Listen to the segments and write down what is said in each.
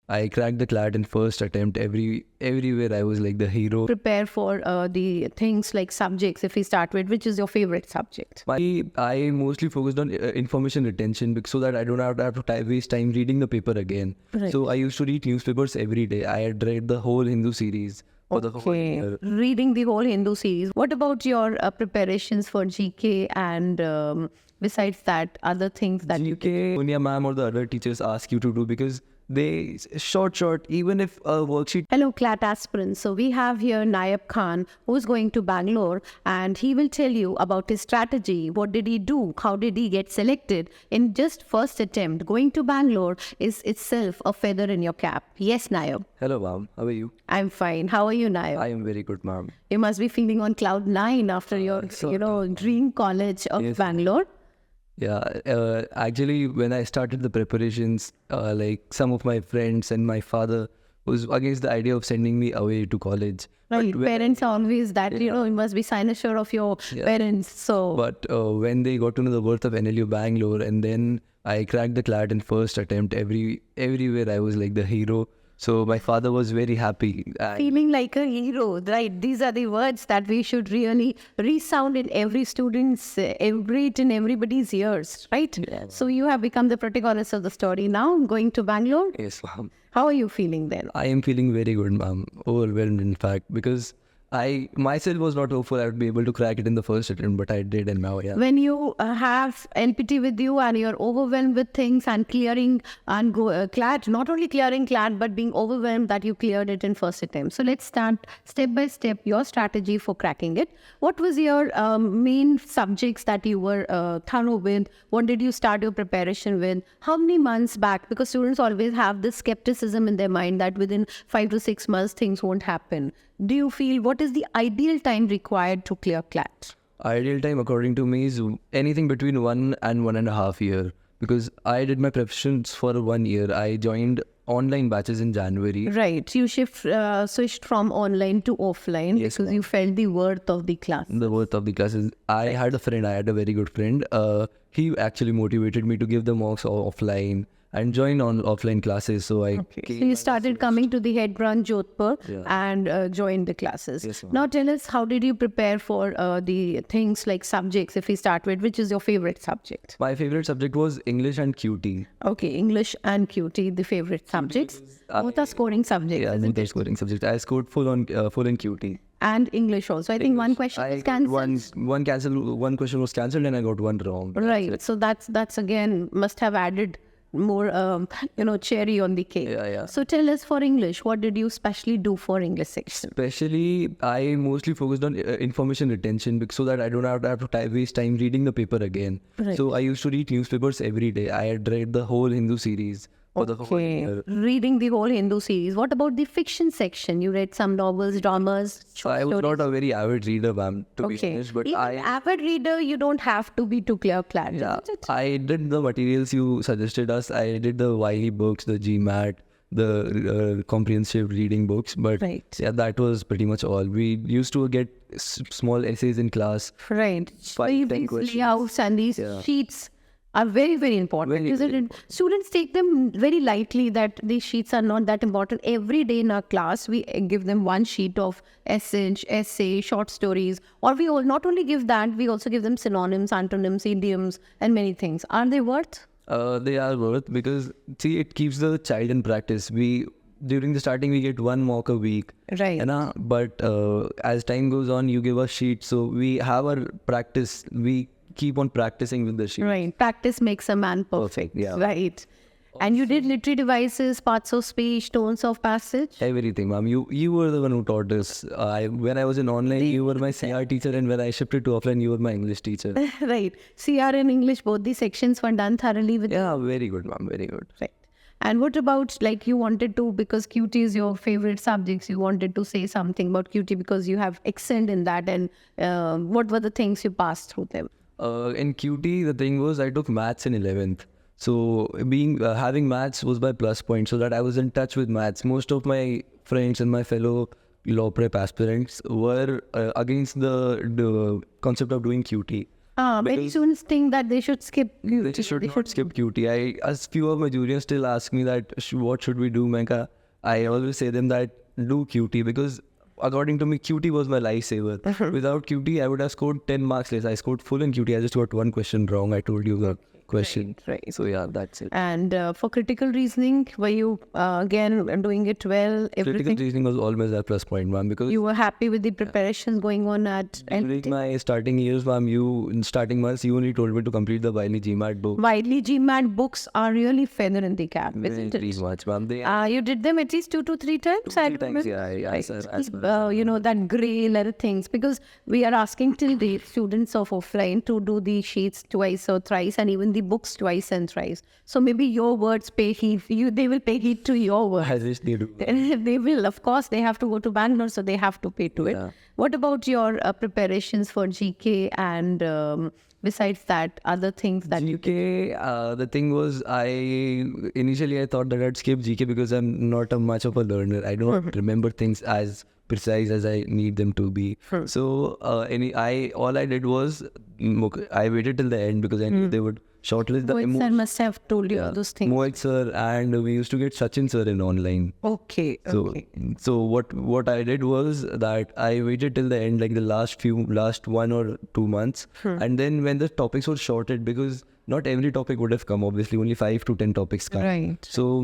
I cracked the CLAT in first attempt. Everywhere I was like the hero. Prepare for the things like subjects. If we start with, which is your favorite subject? I mostly focused on information retention so that I don't have to waste time reading the paper again. Right. So I used to read newspapers every day. I had read the whole Hindu series for the whole year. Reading the whole Hindu series. What about your preparations for GK and besides that, other things that you GK, Sonia ma'am or the other teachers ask you to do because they short, even if a worksheet. Hello, CLAT aspirants. So we have here Naib Khan, who's going to Bangalore, and he will tell you about his strategy. What did he do? How did he get selected? In just first attempt, going to Bangalore is itself a feather in your cap. Yes, Naib. Hello ma'am, how are you? I'm fine. How are you, Naib? I am very good ma'am. You must be feeling on cloud 9 after your, dream college of Bangalore. Yeah, actually, when I started the preparations, like some of my friends and my father was against the idea of sending me away to college. Right, parents are always that, you must be cynosure of your parents. So, But when they got to know the worth of NLU Bangalore, and then I cracked the CLAT in first attempt, everywhere I was like the hero. So my father was very happy. feeling like a hero, right? These are the words that we should really resound in every student's, in everybody's ears, right? Yeah. So you have become the protagonist of the story now, going to Bangalore. Yes, ma'am. How are you feeling then? I am feeling very good, ma'am. Overwhelmed, in fact, because I myself was not hopeful I would be able to crack it in the first attempt, but I did, and now, yeah. When you have LPT with you and you're overwhelmed with things and clearing and CLAT, not only clearing CLAT, but being overwhelmed that you cleared it in first attempt. So let's start step by step your strategy for cracking it. What was your main subjects that you were thorough with? What did you start your preparation with? How many months back? Because students always have this skepticism in their mind that within 5 to 6 months things won't happen. Do you feel what is the ideal time required to clear CLAT? Ideal time, according to me, is anything between 1 and 1.5 years. Because I did my preparations for 1 year. I joined online batches in January. Right. You switched from online to offline because you felt the worth of the class. The worth of the classes. I had a very good friend. He actually motivated me to give the mocks offline and join on offline classes. So So you started coming to the head branch Jodhpur and joined the classes. Yes, ma'am. Now tell us, how did you prepare for the things like subjects? If we start with, which is your favorite subject? My favorite subject was English and QT. Okay, English and QT, the favorite subjects. Both are scoring subjects. Yeah, isn't they're it? scoring subject. I scored full in QT. And English also. I think one question was cancelled. One question was cancelled, and I got one wrong. Right. So that's again must have added more cherry on the cake. Yeah. So tell us, for English, what did you specially do for English section? Especially, I mostly focused on information retention so that I don't have to waste time reading the paper again. Right. So I used to read newspapers every day. I had read the whole Hindu series for the whole year. Reading the whole Hindu series. What about the fiction section? You read some novels, dramas, So I was not a very avid reader, ma'am, to be honest. But Even avid reader, you don't have to be to clear CLAT, yeah, isn't it? I did the materials you suggested us. I did the Wiley books, the GMAT, the comprehensive reading books. But Right. yeah, that was pretty much all. We used to get small essays in class. Right. So 5-10 these questions. layouts and these Yeah. sheets are very, very important. Very, Isn't very it? Students take them very lightly that these sheets are not that important. Every day in our class, we give them one sheet of essay, short stories, or we all not only give that, we also give them synonyms, antonyms, idioms, and many things. Are they worth? They are worth because see, it keeps the child in practice. During the starting we get one mock a week, Right. but as time goes on, you give us sheets, so we have our practice. We keep on practicing with the sheet. Right. Practice makes a man perfect. Yeah. Right. And you did literary devices, parts of speech, tones of passage. Everything, ma'am. You were the one who taught us. When I was in online, you were my CR teacher, and when I shifted to offline, you were my English teacher. Right. CR and English, both the sections were done thoroughly with. Yeah, very good, ma'am. Very good. Right. And what about, like, you wanted to, because QT is your favorite subjects, you wanted to say something about QT because you have excelled in that, and what were the things you passed through them? In QT, the thing was I took maths in 11th. So having maths was my plus point, so that I was in touch with maths. Most of my friends and my fellow law prep aspirants were against the concept of doing QT. Many students think that they should skip QT. They should not skip QT. As few of my juniors still ask me that, what should we do, Mecca? I always say them that do QT because according to me, QT was my lifesaver. Without QT, I would have scored 10 marks less. I scored full in QT. I just got one question wrong. I told you the question. Right. So yeah, that's it. And for critical reasoning, were you again doing it well? Critical Everything? reasoning was always a plus point, ma'am, because You were happy with the preparations going on at during my starting years, ma'am, in starting months, you only told me to complete the Wiley GMAT book. Widely GMAT books are really feather in the cap, isn't Very it? much, ma'am. They You did them at least 2 to 3 times. I three times, remember. yeah, Right. sir, That grey letter things, because we are asking till the students of offline to do the sheets twice or thrice, and even the books twice and thrice. So maybe your words pay heed. They will pay heed to your words. I wish they do. They will, of course. They have to go to Bangalore, so they have to pay to it. Yeah. What about your preparations for GK and besides that, other things that you GK, the thing was, initially I thought that I'd skip GK because I'm not much of a learner. I don't remember things as precise as I need them to be. So all I did was I waited till the end because I knew they would shortlist the Mohit sir must have told you all those things. Mohit sir, and we used to get Sachin sir in online. Okay. So what I did was that I waited till the end, like the last 1 or 2 months, and then when the topics were shorted, because not every topic would have come, obviously only 5 to 10 topics come. Right. So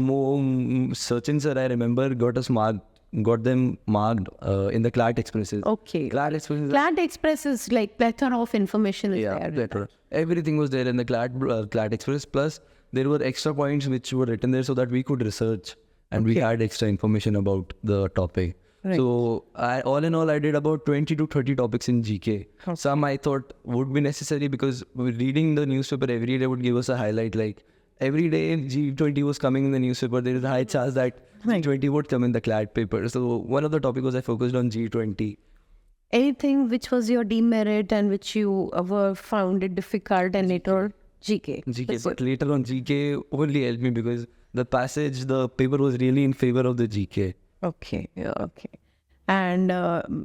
Sachin sir, I remember, got them marked in the CLAT Expresses. Okay. CLAT Expresses. CLAT Express is like plethora of information is Yeah, there. plethora. Everything was there in the CLAT Express. Plus, there were extra points which were written there so that we could research and we had extra information about the topic. Right. So, all in all, I did about 20 to 30 topics in GK. Some I thought would be necessary because reading the newspaper every day would give us a highlight. Like every day G20 was coming in the newspaper, there is a high chance that G20 would come in the CLAT paper. So, one of the topic was I focused on G20. Anything which was your demerit and which you were found it difficult and later GK. GK, but later on GK only helped me because the paper was really in favor of the GK. Okay. Yeah. Okay. And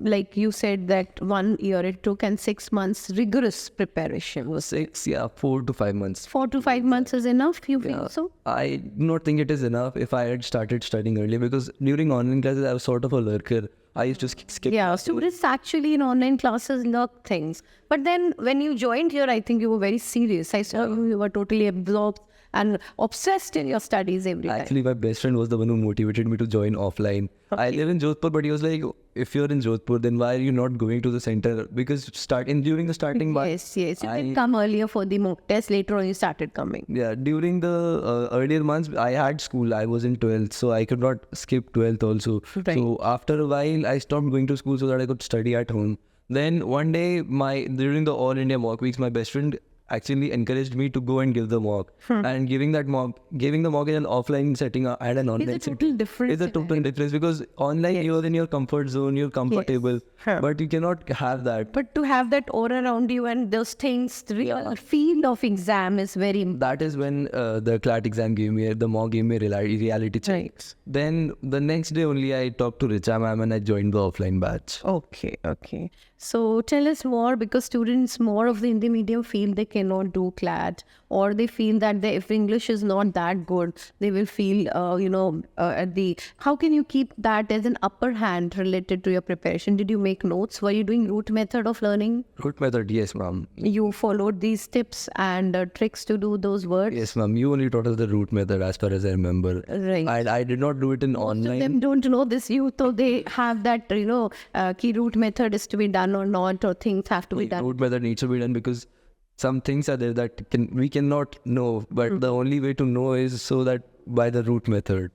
like you said that 1 year it took and 6 months rigorous preparation was 4 to 5 months. 4 to 5 months is enough, you feel so? I do not think it is enough if I had started studying earlier because during online classes I was sort of a lurker. I used to skip. Yeah, students actually in online classes learn things. But then when you joined here, I think you were very serious. I saw you were totally absorbed and obsessed in your studies every time. Actually, my best friend was the one who motivated me to join offline. I live in Jodhpur, but he was like, if you're in Jodhpur, then why are you not going to the center? Because during the starting month, Yes. You did come earlier for the mock test. Later on, you started coming. yeah, during the earlier months, I had school. I was in 12th, so I could not skip 12th also. Right. So after a while, I stopped going to school so that I could study at home. Then one day, during the All India mock weeks, my best friend actually encouraged me to go and give the mock. And giving the mock in an offline setting and an online It's a total difference. It's a total difference because online you're in your comfort zone, you're comfortable, but you cannot have that. But to have that aura around you and those things, the real feel of exam is very important. That is when the CLAT exam the mock gave me reality check. Right. Then the next day only I talked to Richa ma'am and I joined the offline batch. Okay. So tell us more, because students more of the Hindi medium feel they cannot do CLAT, or they feel that if English is not that good, they will feel, how can you keep that as an upper hand related to your preparation? Did you make notes? Were you doing root method of learning? Root method, yes ma'am. You followed these tips and tricks to do those words? Yes ma'am, you only taught us the root method as far as I remember. Right. I did not do it in Most of online. them don't know this. So they have that, key root method is to be done or not, or things have to be done. Root method needs to be done because some things are there that we cannot know, but the only way to know is so that by the root method.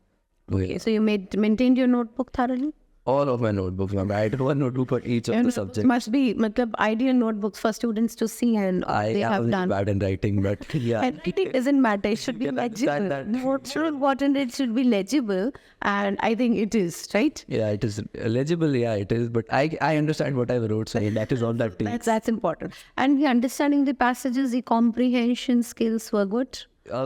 Okay, so you maintained your notebook thoroughly? All of my notebooks, ma'am. I had one notebook for each of the subjects. Must be ideal notebooks for students to see, and they I have was done. bad in writing, but yeah. And writing doesn't matter. It should be can understand legible. that. What's so important, it should be legible, and I think it is, right? Yeah, it is legible. Yeah, it is. But I understand what I wrote, so that is all that takes. That's important. And the understanding the passages, the comprehension skills were good.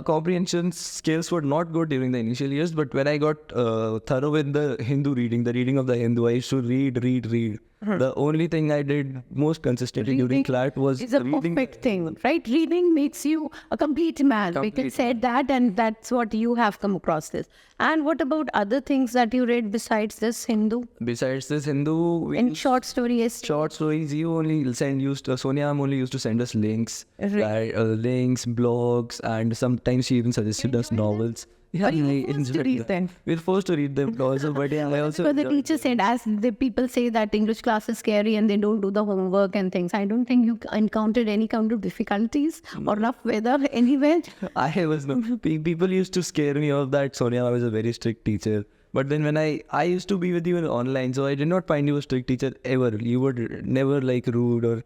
Comprehension skills were not good during the initial years, but when I got thorough with the Hindu reading, the reading of the Hindu, I used to read. The only thing I did most consistently during CLAT was It's a reading. perfect thing, right? Reading makes you a complete man. We can say that, and that's what you have come across this. And what about other things that you read besides this Hindu? Besides this Hindu, we In short story essays? short stories, you only Sonia Am only used to send us links, links, blogs, and sometimes she even suggested us novels. Yeah, Are you I forced to enjoyed read that. them? We're forced to read them also, but yeah, I also Because the enjoyed teacher said, as the people say that English class is scary and they don't do the homework and things. I don't think you encountered any kind of difficulties or rough weather anywhere. I was no. People used to scare me off that Sonia was a very strict teacher. But then when I used to be with you in online, so I did not find you a strict teacher ever. You were never like rude or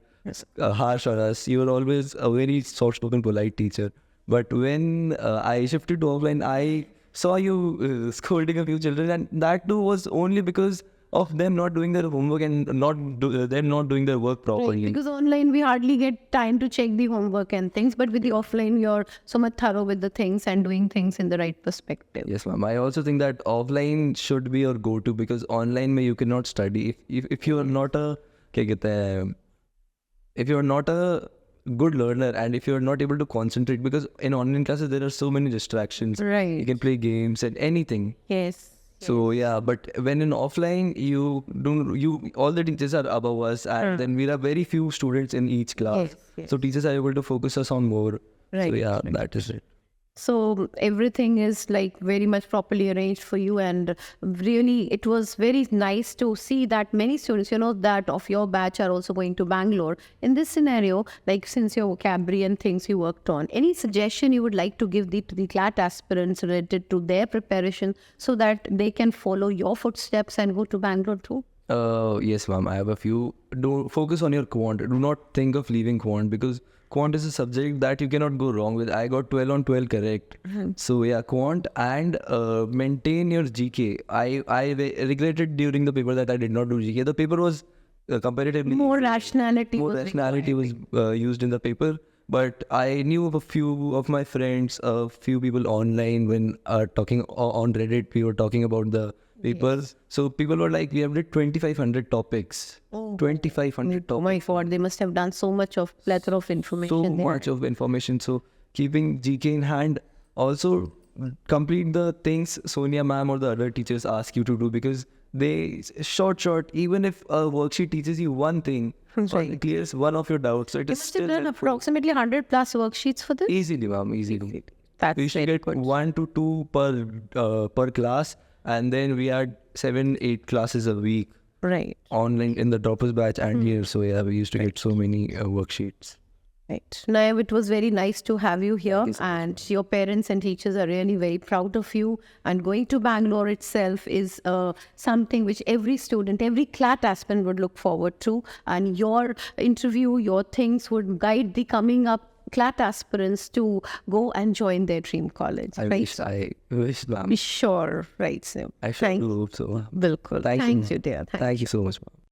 harsh on us. You were always a very soft-spoken, polite teacher. But when I shifted to offline, I saw you scolding a few children, and that too was only because of them not doing their homework and them not doing their work properly. Because online we hardly get time to check the homework and things, but with the offline you're so much thorough with the things and doing things in the right perspective. Yes, ma'am. I also think that offline should be your go-to because online में you cannot study. If you are not a क्या कहते हैं, if you are not a good learner and if you are not able to concentrate, because in online classes there are so many distractions. You Right. can play games and anything. Yes. So yeah, but when in offline, all the teachers are above us, and then we have very few students in each class. Yes. So teachers are able to focus us on more. Right, So yeah, that is it. So everything is like very much properly arranged for you, and really it was very nice to see that many students, that of your batch are also going to Bangalore. In this scenario, like since your vocabulary and things you worked on, any suggestion you would like to give to the CLAT aspirants related to their preparation so that they can follow your footsteps and go to Bangalore too? Yes, ma'am. I have a few. Do focus on your quant. Do not think of leaving quant because quant is a subject that you cannot go wrong with. I got 12 on 12 correct. So yeah, quant and maintain your GK. I regretted during the paper that I did not do GK. The paper was comparatively More rationality. more was rationality was used in the paper. But I knew of a few of my friends, a few people online when talking on Reddit, we were talking about the papers. So people were like, we have did 2,500 topics. 2,500 Oh topics. my God, they must have done so much of plethora of information So there. much of information. So keeping GK in hand, also complete the things Sonia ma'am or the other teachers ask you to do because they short, even if a worksheet teaches you one thing, or it clears one of your doubts. So it You is must have still done helpful. approximately 100 plus worksheets for this? Easily, ma'am, easily. That's We should very get good. 1 to 2 per class, and then we had 7-8 classes a week Right. online in the droppers batch and here. So yeah, we used to get so many worksheets. Right. Nayav, it was very nice to have you here, and your parents and teachers are really very proud of you. And going to Bangalore itself is something which every student, every CLAT aspirant would look forward to. And your interview, your things would guide the coming up CLAT aspirants to go and join their dream college. I right? wish, ma'am. Be sure. Right. So, I should hope so. Bilkul. Thank you, Thank ma'am. you, dear. Thank you so much, ma'am.